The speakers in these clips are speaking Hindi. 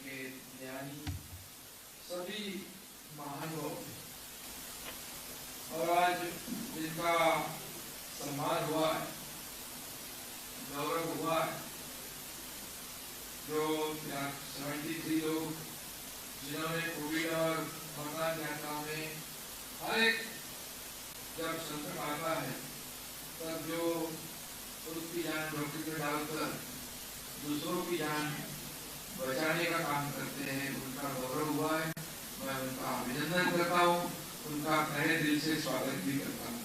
के ज्ञानी सभी महानुभाव और आज जिनका सम्मान हुआ है, गौरव हुआ है, जो 73 लोग जिन्होंने कोविड और कोरोना यात्रा में हर एक जब संकट आता है तब जो खुद की जान जोखिम में डालकर दूसरों की जान बचाने का काम करते हैं, उनका गौरव हुआ है। मैं उनका अभिनंदन करता हूँ, उनका तहे दिल से स्वागत भी करता हूँ।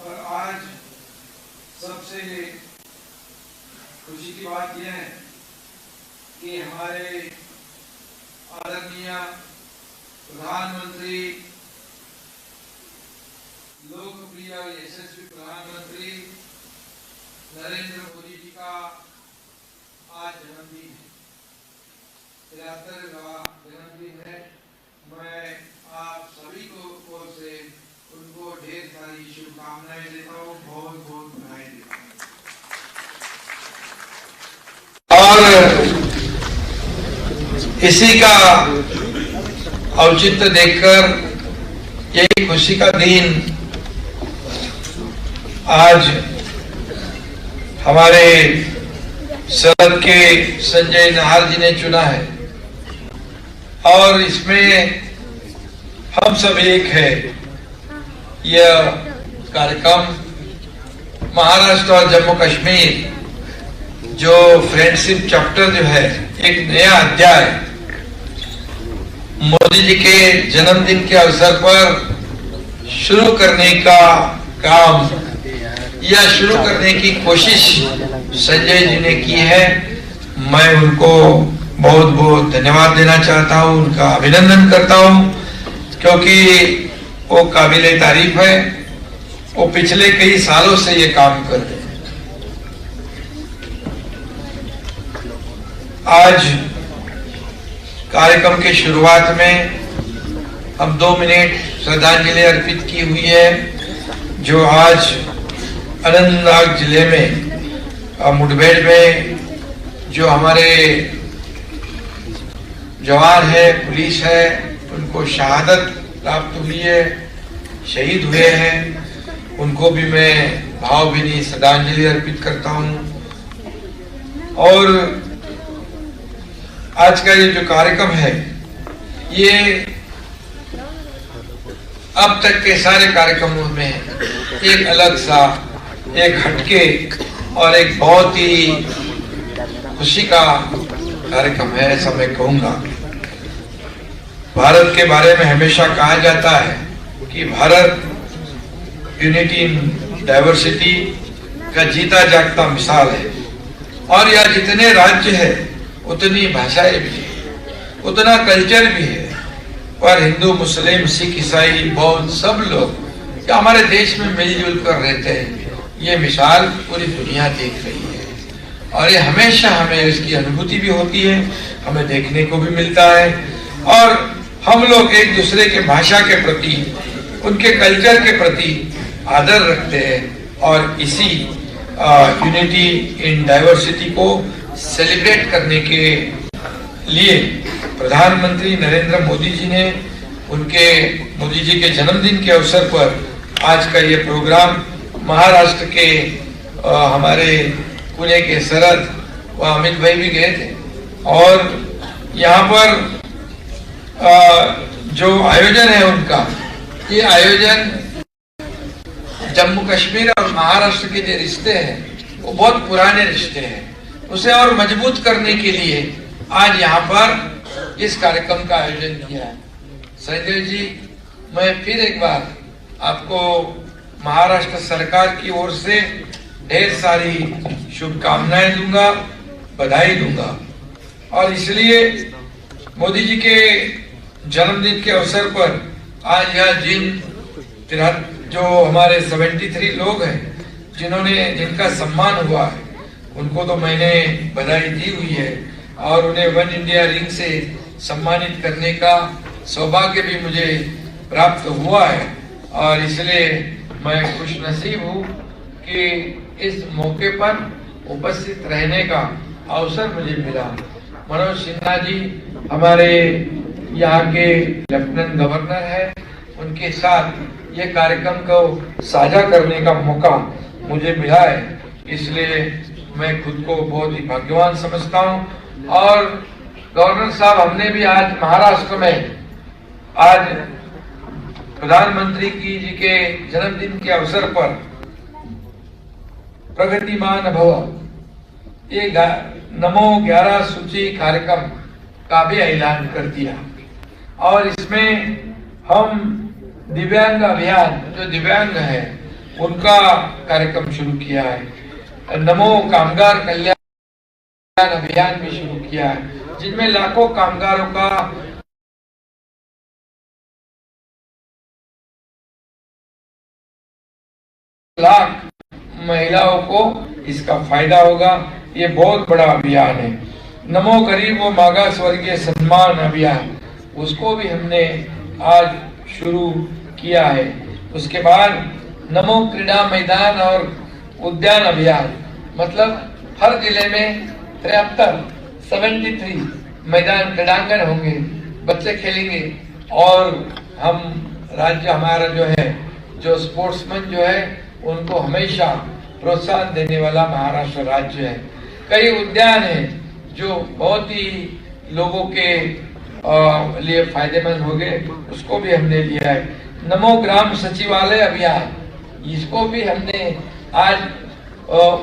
और आज सबसे खुशी की बात यह है कि हमारे आदरणीय प्रधानमंत्री, लोकप्रिय यशस्वी प्रधानमंत्री नरेंद्र मोदी जी का आज जन्मदिन है, 73वां जन्मदिन है। मैं आप सभी को ओर से उनको ढेर सारी शुभकामनाएं देता हूँ, बहुत बहुत बधाई देता हूँ। और इसी का औचित्य देखकर यही खुशी का दिन आज हमारे सरहद के संजय नाहर जी ने चुना है और इसमें हम सब एक है। यह कार्यक्रम महाराष्ट्र और जम्मू कश्मीर जो फ्रेंडशिप चैप्टर जो है, एक नया अध्याय मोदी जी के जन्मदिन के अवसर पर शुरू करने का काम या शुरू करने की कोशिश संजय जी ने की है। मैं उनको बहुत बहुत धन्यवाद देना चाहता हूं, उनका अभिनंदन करता हूं, क्योंकि वो काबिले तारीफ है। वो पिछले कई सालों से ये काम कर रहे हैं। आज कार्यक्रम के शुरुआत में हम 2 मिनट श्रद्धांजलि अर्पित की हुई है, जो आज अनंतनाग जिले में मुठभेड़ में जो हमारे जवान है, पुलिस है, उनको शहादत प्राप्त हुई है, शहीद हुए हैं, उनको भी मैं भावभीनी श्रद्धांजलि अर्पित करता हूं। और आज का ये जो कार्यक्रम है, ये अब तक के सारे कार्यक्रमों में एक अलग सा, एक हटके और एक बहुत ही खुशी का कार्यक्रम है, ऐसा मैं कहूंगा। भारत के बारे में हमेशा कहा जाता है कि भारत यूनिटी इन डाइवर्सिटी का जीता जागता मिसाल है। और यह जितने राज्य है उतनी भाषाएं भी है, उतना कल्चर भी है। पर हिंदू, मुस्लिम, सिख, ईसाई, बौद्ध सब लोग हमारे देश में मिलजुल कर रहते हैं, ये मिसाल पूरी दुनिया देख रही है। और ये हमेशा हमें इसकी अनुभूति भी होती है, हमें देखने को भी मिलता है। और हम लोग एक दूसरे के भाषा के प्रति, उनके कल्चर के प्रति आदर रखते हैं। और इसी यूनिटी इन डाइवर्सिटी को सेलिब्रेट करने के लिए प्रधानमंत्री नरेंद्र मोदी जी ने मोदी जी के जन्मदिन के अवसर पर आज का ये प्रोग्राम महाराष्ट्र के हमारे पुणे के सरहद, वह अमित भाई भी गए थे। और यहाँ पर जो आयोजन है उनका, ये आयोजन जम्मू कश्मीर और महाराष्ट्र के जो रिश्ते हैं वो बहुत पुराने रिश्ते हैं, उसे और मजबूत करने के लिए आज यहाँ पर इस कार्यक्रम का आयोजन किया है। संजय जी, मैं फिर एक बार आपको महाराष्ट्र सरकार की ओर से ढेर सारी शुभकामनाएं दूंगा, बधाई दूंगा। और इसलिए मोदी जी के जन्मदिन के अवसर पर आज यह जो हमारे 73 लोग हैं जिनका सम्मान हुआ है, उनको तो मैंने बधाई दी हुई है और उन्हें वन इंडिया रिंग से सम्मानित करने का सौभाग्य भी मुझे प्राप्त हुआ है। और इसलिए मैं खुश नसीब हूँ कि इस मौके पर उपस्थित रहने का अवसर मुझे मिला। मनोज सिन्हा जी हमारे यहाँ के लेफ्टिनेंट गवर्नर है, उनके साथ ये कार्यक्रम को साझा करने का मौका मुझे मिला है, इसलिए मैं खुद को बहुत ही भाग्यवान समझता हूँ। और गवर्नर साहब, हमने भी आज महाराष्ट्र में आज प्रधानमंत्री जी के जन्मदिन के अवसर पर प्रगतिमान भव ये नमो 11 सूची कार्यक्रम का भी ऐलान कर दिया। और इसमें हम दिव्यांग अभियान, जो दिव्यांग है उनका कार्यक्रम शुरू किया है। नमो कामगार कल्याण अभियान भी शुरू किया है, जिनमें लाखों कामगारों का लाख महिलाओं को इसका फायदा होगा। ये बहुत बड़ा अभियान है। नमो गरीब व मागास वर्गीय सम्मान अभियान, उसको भी हमने आज शुरू किया है। उसके बाद नमो क्रीड़ा मैदान और उद्यान अभियान, मतलब हर जिले में 73 मैदान क्रीड़ांगन होंगे, बच्चे खेलेंगे। और हम राज्य हमारा जो है, जो स्पोर्ट्समैन जो है उनको हमेशा प्रोत्साहन देने वाला महाराष्ट्र राज्य है। कई उद्यान हैं जो बहुत ही लोगों के लिए फायदेमंद हो गए, उसको भी हमने लिया है। नमो ग्राम सचिवालय अभियान, इसको भी हमने आज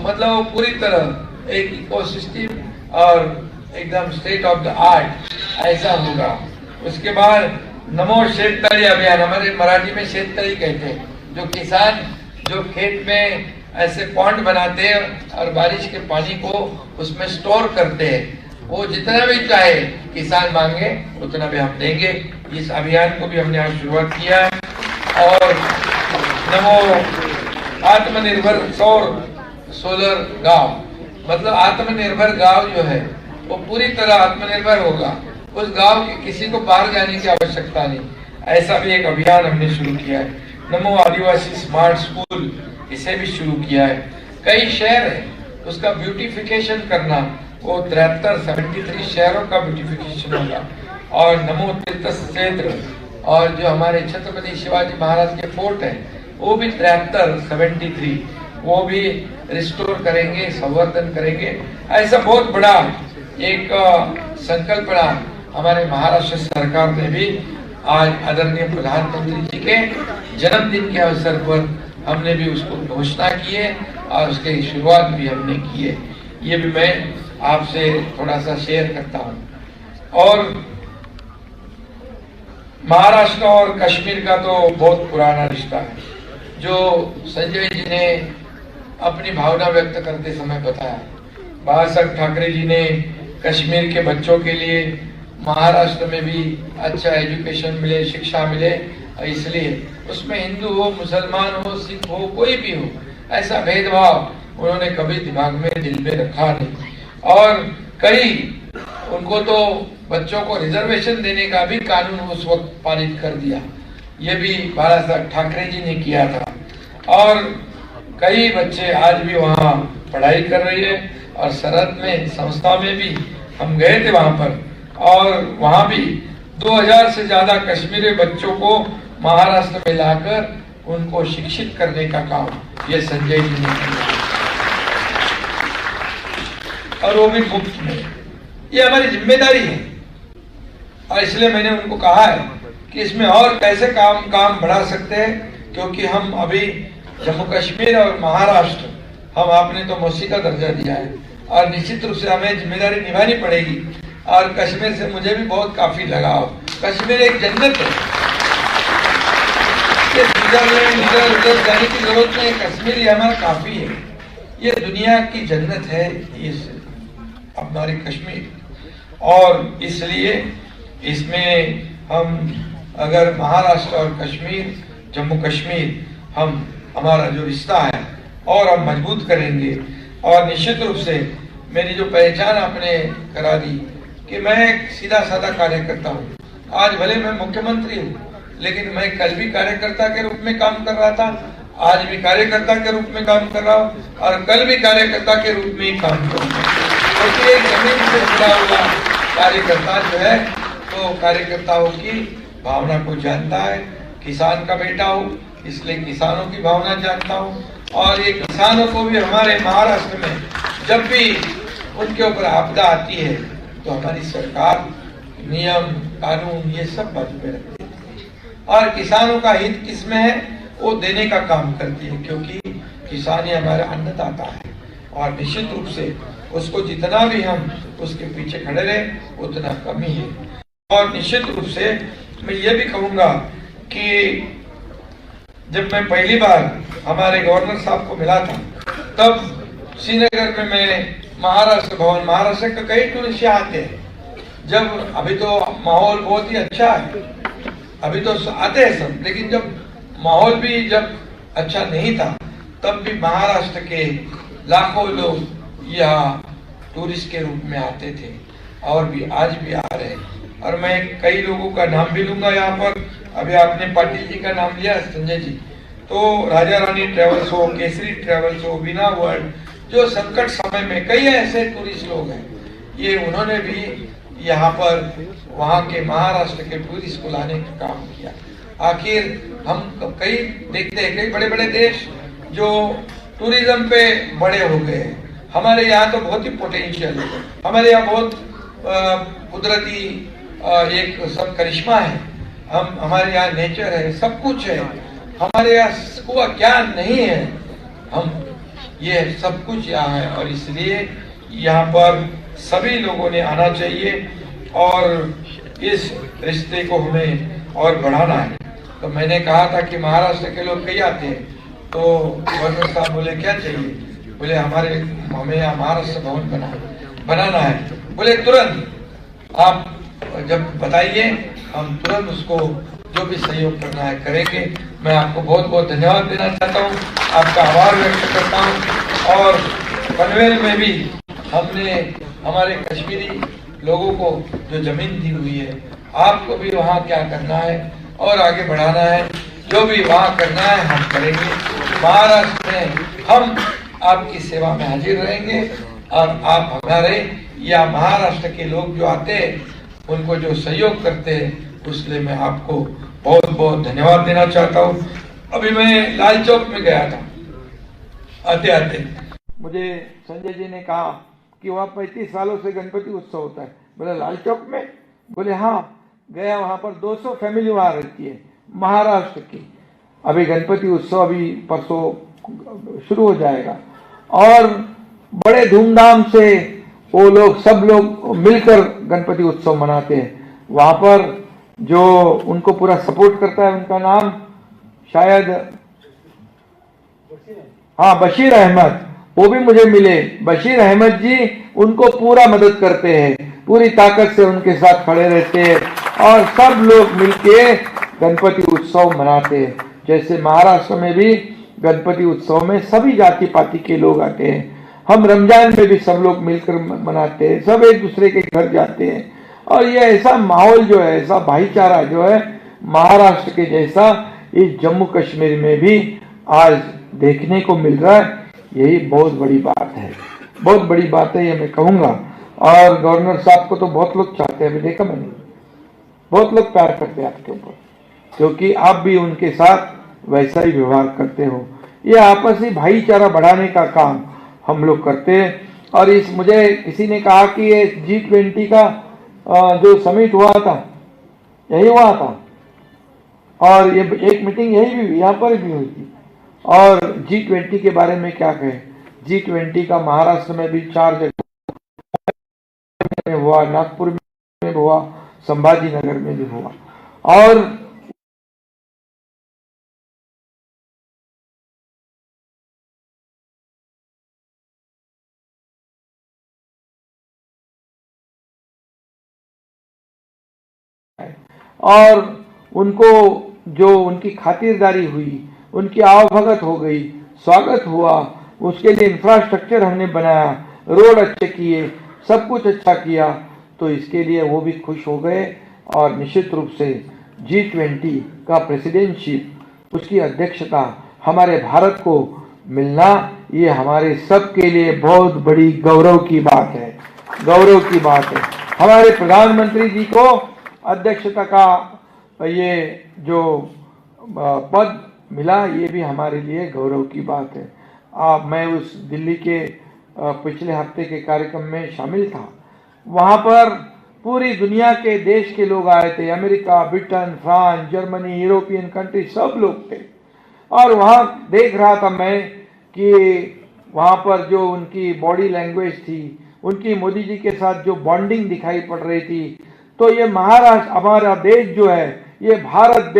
मतलब पूरी तरह एक इकोसिस्टम और एकदम स्टेट ऑफ द आर्ट ऐसा होगा। उसके बाद नमो शेततळी अभियान, हमारे मराठी में शेततळी कहते हैं, जो किसान जो खेत में ऐसे पॉन्ड बनाते हैं और बारिश के पानी को उसमें स्टोर करते हैं। वो जितना भी चाहे किसान मांगे उतना भी हम देंगे। इस अभियान को भी हमने आज शुरुआत किया है। और नमो आत्मनिर्भर सोलर गांव, मतलब आत्मनिर्भर गांव जो है वो पूरी तरह आत्मनिर्भर होगा। उस गांव के किसी को बाहर जाने की आवश्यकता नहीं, ऐसा भी एक अभियान हमने शुरू किया है। नमो आदिवासी स्मार्ट स्कूल, इसे भी शुरू किया है। कई शहर है, उसका ब्यूटिफिकेशन करना, वो 73 शहरों का ब्यूटिफिकेशन होगा। और नमो तीर्थ क्षेत्र, और जो हमारे छत्रपति शिवाजी महाराज के फोर्ट है वो भी 73 वो भी रिस्टोर करेंगे, संवर्धन करेंगे। ऐसा बहुत बड़ा एक संकल्पना हमारे महाराष्ट्र सरकार ने भी आज आदरणीय प्रधानमंत्री जी के जन्मदिन के अवसर पर हमने भी उसको घोषणा की है और उसकी शुरुआत भी हमने की है। ये भी मैं आपसे थोड़ा सा शेयर करता हूँ। और महाराष्ट्र और कश्मीर का तो बहुत पुराना रिश्ता है, जो संजय जी ने अपनी भावना व्यक्त करते समय बताया। बाला साहब ठाकरे जी ने कश्मीर के बच्चों के लिए महाराष्ट्र में भी अच्छा एजुकेशन मिले, शिक्षा मिले, इसलिए उसमें हिंदू हो, मुसलमान हो, सिख हो, कोई भी हो, ऐसा भेदभाव उन्होंने कभी दिमाग में, दिल में रखा नहीं। और कई उनको तो बच्चों को रिजर्वेशन देने का भी कानून उस वक्त पारित कर दिया, ये भी बाला साहब ठाकरे जी ने किया था। और कई बच्चे आज भी वहाँ पढ़ाई कर रही है। और सरहद में संस्था में भी हम गए थे वहाँ पर, और वहाँ भी 2000 से ज्यादा कश्मीरी बच्चों को महाराष्ट्र में लाकर उनको शिक्षित करने का काम ये संजय जी ने किया, और वो भी मुफ्त में। ये हमारी जिम्मेदारी है। और इसलिए मैंने उनको कहा है कि इसमें और कैसे काम बढ़ा सकते हैं, क्योंकि हम अभी जम्मू कश्मीर और महाराष्ट्र, हम आपने तो मौसी का दर्जा दिया है और निश्चित रूप से हमें जिम्मेदारी निभानी पड़ेगी। और कश्मीर से मुझे भी बहुत काफी लगाव। कश्मीर एक जन्नत है, स्विट्जरलैंड इधर जाने की जरूरत नहीं, कश्मीर ही हमारा काफी है। ये दुनिया की जन्नत है इस हमारी कश्मीर। और इसलिए इसमें हम अगर महाराष्ट्र और कश्मीर, जम्मू कश्मीर, हमारा जो रिश्ता है और हम मजबूत करेंगे। और निश्चित रूप से मेरी जो पहचान आपने करा दी कि मैं एक सीधा साधा कार्यकर्ता हूँ। आज भले मैं मुख्यमंत्री हूँ, लेकिन मैं कल भी कार्यकर्ता के रूप में काम कर रहा था, आज भी कार्यकर्ता के रूप में काम कर रहा हूँ और कल भी कार्यकर्ता के रूप में ही काम करूंगा, क्योंकि एक जमीन से जुड़ा हुआ कार्यकर्ता जो है तो कार्यकर्ताओं की भावना को जानता है। किसान का बेटा हूँ इसलिए किसानों की भावना जानता हूँ, और ये किसानों को भी हमारे महाराष्ट्र में जब भी उनके ऊपर आपदा आती है तो हमारी सरकार नियम कानून ये सब बाजू पे रखती है, और किसानों का हित किसमें है वो देने का काम करती है, क्योंकि किसान ही हमारा अन्नदाता है। और निश्चित रूप से उसको जितना भी हम उसके पीछे खड़े रहे उतना कम ही है। और निश्चित रूप से मैं ये भी कहूँगा कि जब मैं पहली बार हमारे गवर्नर साहब को मिला था तब श्रीनगर में मैं महाराष्ट्र भवन, महाराष्ट्र के कई टूरिस्ट आते हैं। जब अभी तो माहौल बहुत ही अच्छा है, अभी तो आते हैं सब, लेकिन जब माहौल भी जब अच्छा नहीं था तब भी महाराष्ट्र के लाखों लोग यहाँ टूरिस्ट के रूप में आते थे और भी आज भी आ रहे हैं। और मैं कई लोगों का नाम भी लूंगा यहाँ पर। अभी आपने पाटिल जी का नाम लिया, संजय जी, तो राजा रानी ट्रेवल्स हो, केसरी ट्रेवल्स हो, बिना वर्ल्ड, जो संकट समय में कई ऐसे टूरिस्ट लोग हैं, ये उन्होंने भी यहाँ पर वहाँ के महाराष्ट्र के टूरिस्ट को लाने का काम किया। आखिर हम कई देखते हैं कई बड़े बड़े देश जो टूरिज्म पे बड़े हो गए हैं, हमारे यहाँ तो बहुत ही पोटेंशियल है, हमारे यहाँ बहुत कुदरती एक सब करिश्मा है, हमारे यहाँ नेचर है, सब कुछ है, हमारे यहाँ को क्या नहीं है, हम ये सब कुछ यहाँ है। और इसलिए यहाँ पर सभी लोगों ने आना चाहिए और इस रिश्ते को हमें और बढ़ाना है। तो मैंने कहा था कि महाराष्ट्र के लोग कई आते हैं, तो गवर्नर साहब बोले क्या चाहिए, बोले हमें यहाँ महाराष्ट्र भवन बनाना है। बोले तुरंत आप जब बताइए हम तुरंत उसको जो भी सहयोग करना है करेंगे। मैं आपको बहुत बहुत धन्यवाद देना चाहता हूँ, आपका आभार व्यक्त करता हूँ। और पनवेल में भी हमने हमारे कश्मीरी लोगों को जो जमीन दी हुई है, आपको भी वहाँ क्या करना है और आगे बढ़ाना है, जो भी वहाँ करना है हम करेंगे। महाराष्ट्र में हम आपकी सेवा में हाजिर रहेंगे और आप हमारे या महाराष्ट्र के लोग जो आते हैं उनको जो सहयोग करते हैं उसलिए मैं आपको बहुत बहुत धन्यवाद देना चाहता हूँ। अभी मैं लाल चौक में गया था, आते आते मुझे संजय जी ने कहा कि वहाँ 35 सालों से गणपति उत्सव होता है। बोले लाल चौक में? बोले हाँ। गया, वहाँ पर 200 फैमिली वहाँ रहती है महाराष्ट्र की। अभी गणपति उत्सव अभी परसों शुरू हो जाएगा और बड़े धूमधाम से वो लोग सब लोग मिलकर गणपति उत्सव मनाते हैं। वहाँ पर जो उनको पूरा सपोर्ट करता है उनका नाम शायद हाँ बशीर अहमद, वो भी मुझे मिले। बशीर अहमद जी उनको पूरा मदद करते हैं, पूरी ताकत से उनके साथ खड़े रहते हैं और सब लोग मिलके गणपति उत्सव मनाते हैं। जैसे महाराष्ट्र में भी गणपति उत्सव में सभी जाति पाति के लोग आते हैं। हम रमजान में भी सब लोग मिलकर मनाते हैं, सब एक दूसरे के घर जाते हैं और ये ऐसा माहौल जो है, ऐसा भाईचारा जो है महाराष्ट्र के जैसा इस जम्मू कश्मीर में भी आज देखने को मिल रहा है। यही बहुत बड़ी बात है, बहुत बड़ी बात है ये मैं कहूँगा। और गवर्नर साहब को तो बहुत लोग चाहते हैं, अभी देखा मैंने, बहुत लोग प्यार करते हैं आपके ऊपर, क्योंकि आप भी उनके साथ वैसा ही व्यवहार करते हो। ये आपसी भाईचारा बढ़ाने का काम हम लोग करते हैं। और इस मुझे किसी ने कहा कि ये G20 का जो समिट हुआ था यही हुआ था और ये एक मीटिंग यही भी यहाँ पर भी हुई थी। और G20 के बारे में क्या कहें, G20 का महाराष्ट्र में भी 4 जगह में हुआ, नागपुर में हुआ, संभाजी नगर में भी हुआ। और उनको जो उनकी खातिरदारी हुई, उनकी आवभगत हो गई, स्वागत हुआ, उसके लिए इंफ्रास्ट्रक्चर हमने बनाया, रोड अच्छे किए, सब कुछ अच्छा किया, तो इसके लिए वो भी खुश हो गए। और निश्चित रूप से G20 का प्रेसिडेंटशिप, उसकी अध्यक्षता हमारे भारत को मिलना, ये हमारे सब के लिए बहुत बड़ी गौरव की बात है, गौरव की बात है। हमारे प्रधानमंत्री जी को अध्यक्षता का ये जो पद मिला, ये भी हमारे लिए गौरव की बात है। मैं उस दिल्ली के पिछले हफ्ते के कार्यक्रम में शामिल था। वहाँ पर पूरी दुनिया के देश के लोग आए थे, America, Britain, France, Germany, European country, सब लोग थे। और वहाँ देख रहा था मैं कि वहाँ पर जो उनकी बॉडी लैंग्वेज थी, उनकी मोदी जी के साथ जो बॉन्डिंग दिखाई पड़ रही थी, तो ये महाराष्ट्र, हमारा देश जो है, ये भारत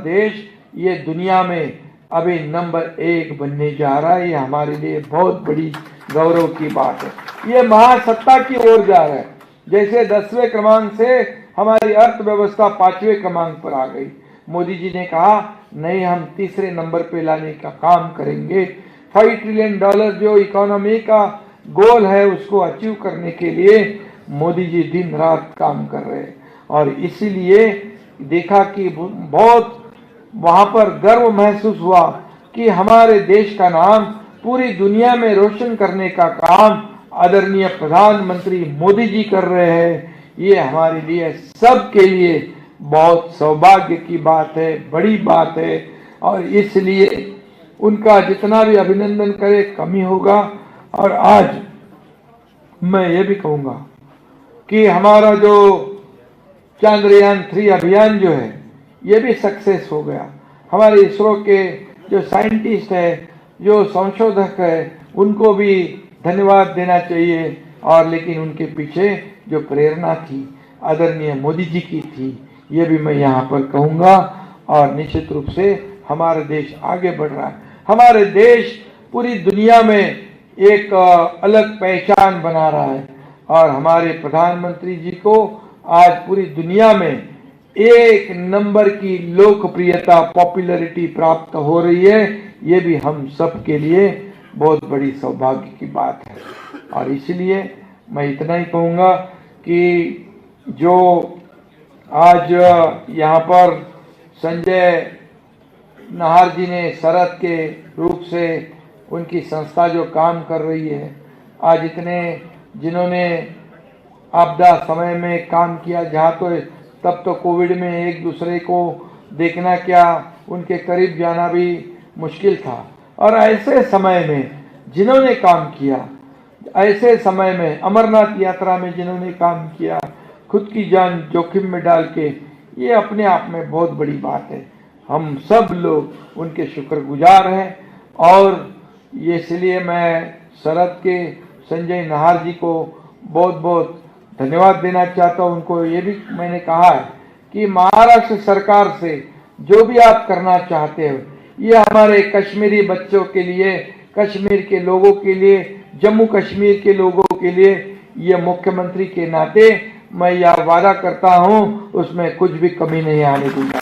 देश ये दुनिया में अभी नंबर 1 बनने जा रहा है। ये हमारे लिए बहुत बड़ी गौरव की बात है। ये महासत्ता की ओर जा रहा है। जैसे 10वें क्रमांक से हमारी अर्थव्यवस्था 5वें क्रमांक पर आ गई। मोदी जी ने कहा नहीं, हम तीसरे नंबर पे लाने का काम करेंगे। $5 ट्रिलियन जो इकोनॉमी का गोल है, उसको अचीव करने के लिए मोदी जी दिन रात काम कर रहे हैं। और इसीलिए देखा कि बहुत वहां पर गर्व महसूस हुआ कि हमारे देश का नाम पूरी दुनिया में रोशन करने का काम आदरणीय प्रधानमंत्री मोदी जी कर रहे हैं। ये हमारे लिए, सबके लिए बहुत सौभाग्य की बात है, बड़ी बात है। और इसलिए उनका जितना भी अभिनंदन करे कमी होगा। और आज मैं ये भी कहूँगा कि हमारा जो चंद्रयान 3 अभियान जो है, ये भी सक्सेस हो गया। हमारे इसरो के जो साइंटिस्ट है, जो संशोधक है, उनको भी धन्यवाद देना चाहिए। और लेकिन उनके पीछे जो प्रेरणा थी आदरणीय मोदी जी की थी, ये भी मैं यहाँ पर कहूँगा। और निश्चित रूप से हमारा देश आगे बढ़ रहा है। हमारे देश पूरी दुनिया में एक अलग पहचान बना रहा है। और हमारे प्रधानमंत्री जी को आज पूरी दुनिया में 1 नंबर की लोकप्रियता, पॉपुलैरिटी प्राप्त हो रही है। ये भी हम सब के लिए बहुत बड़ी सौभाग्य की बात है। और इसलिए मैं इतना ही कहूँगा कि जो आज यहाँ पर संजय नाहर जी ने शरद के रूप से उनकी संस्था जो काम कर रही है, आज इतने जिन्होंने आपदा समय में काम किया, जहाँ तो तब तो कोविड में एक दूसरे को देखना क्या, उनके करीब जाना भी मुश्किल था। और ऐसे समय में जिन्होंने काम किया, ऐसे समय में अमरनाथ यात्रा में जिन्होंने काम किया, खुद की जान जोखिम में डाल के, ये अपने आप में बहुत बड़ी बात है। हम सब लोग उनके शुक्रगुजार हैं। और ये इसलिए मैं शरद के संजय नाहर जी को बहुत बहुत धन्यवाद देना चाहता हूँ। उनको ये भी मैंने कहा है कि महाराष्ट्र सरकार से जो भी आप करना चाहते हो, ये हमारे कश्मीरी बच्चों के लिए, कश्मीर के लोगों के लिए, जम्मू कश्मीर के लोगों के लिए, ये मुख्यमंत्री के नाते मैं यह वादा करता हूँ, उसमें कुछ भी कमी नहीं आने दूंगा।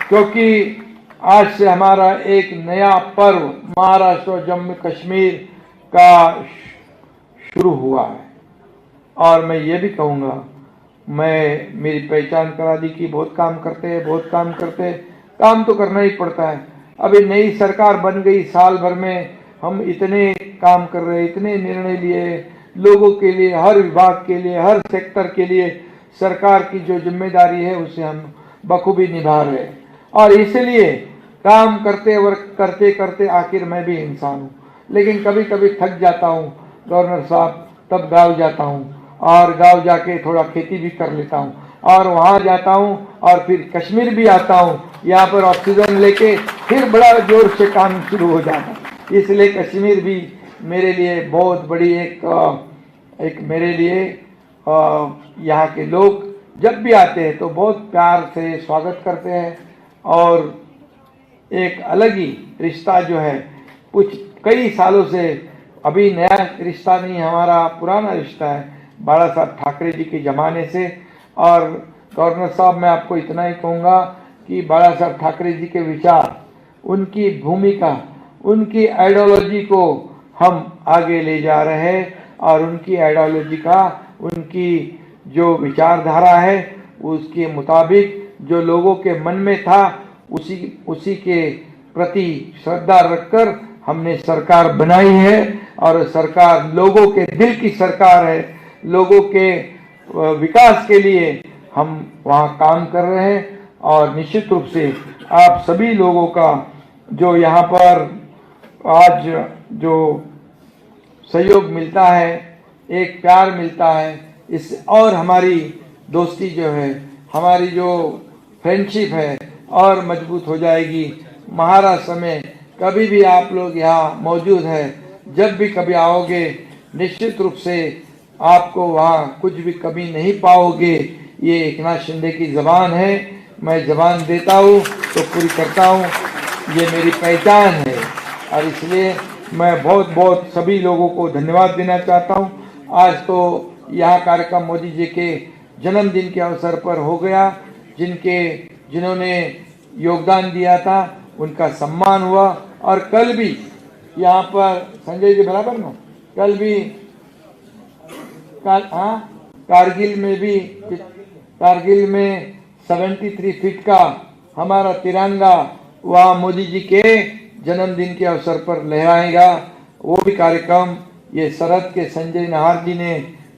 क्योंकि आज से हमारा एक नया पर्व महाराष्ट्र और जम्मू कश्मीर का शुरू हुआ है। और मैं ये भी कहूँगा, मेरी पहचान करा दी कि बहुत काम करते हैं, बहुत काम करते हैं। काम तो करना ही पड़ता है। अभी नई सरकार बन गई, साल भर में हम इतने काम कर रहे हैं, इतने निर्णय लिए लोगों के लिए, हर विभाग के लिए, हर सेक्टर के लिए सरकार की जो जिम्मेदारी है उसे हम बखूबी निभा रहे हैं। और इसलिए काम करते करते आखिर मैं भी इंसान हूँ, लेकिन कभी कभी थक जाता हूँ गवर्नर साहब, तब गाँव जाता हूँ और गाँव जाके थोड़ा खेती भी कर लेता हूँ। और वहाँ जाता हूँ और फिर कश्मीर भी आता हूँ, यहाँ पर ऑक्सीजन लेके फिर बड़ा जोर से काम शुरू हो जाता है। इसलिए कश्मीर भी मेरे लिए बहुत बड़ी एक मेरे लिए यहाँ के लोग जब भी आते हैं तो बहुत प्यार से स्वागत करते हैं। और एक अलग ही रिश्ता जो है, कुछ कई सालों से, अभी नया रिश्ता नहीं, हमारा पुराना रिश्ता है बाला साहब ठाकरे जी के ज़माने से। और गवर्नर साहब, मैं आपको इतना ही कहूँगा कि बाला साहब ठाकरे जी के विचार, उनकी भूमिका, उनकी आइडियोलॉजी को हम आगे ले जा रहे हैं। और उनकी आइडियोलॉजी का, उनकी जो विचारधारा है, उसके मुताबिक जो लोगों के मन में था उसी के प्रति श्रद्धा रखकर हमने सरकार बनाई है और सरकार लोगों के दिल की सरकार है। लोगों के विकास के लिए हम वहाँ काम कर रहे हैं और निश्चित रूप से आप सभी लोगों का जो यहाँ पर आज जो सहयोग मिलता है, एक प्यार मिलता है, इस और हमारी दोस्ती जो है, हमारी जो फ्रेंडशिप है और मजबूत हो जाएगी। महाराष्ट्र में कभी भी आप लोग यहाँ मौजूद हैं, जब भी कभी आओगे निश्चित रूप से आपको वहाँ कुछ भी कमी नहीं पाओगे। ये एकनाथ शिंदे की ज़बान है, मैं ज़बान देता हूँ तो पूरी करता हूँ, ये मेरी पहचान है और इसलिए मैं बहुत बहुत सभी लोगों को धन्यवाद देना चाहता हूँ। आज तो यह कार्यक्रम मोदी जी के जन्मदिन के अवसर पर हो गया। जिन्होंने योगदान दिया था उनका सम्मान हुआ और कल भी यहाँ पर संजय जी बराबर ना, कल भी कारगिल में 73 फीट का हमारा तिरंगा वहाँ मोदी जी के जन्मदिन के अवसर पर लहराएगा। वो भी कार्यक्रम ये सरहद के संजय नाहर जी ने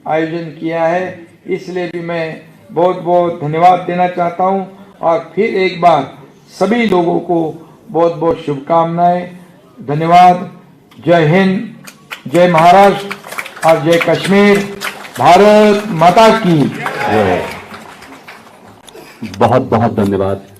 आयोजन किया है, इसलिए भी मैं बहुत बहुत धन्यवाद देना चाहता हूँ और फिर एक बार सभी लोगों को बहुत बहुत शुभकामनाएं। धन्यवाद। जय हिंद, जय महाराष्ट्र और जय कश्मीर। भारत माता की। बहुत बहुत धन्यवाद।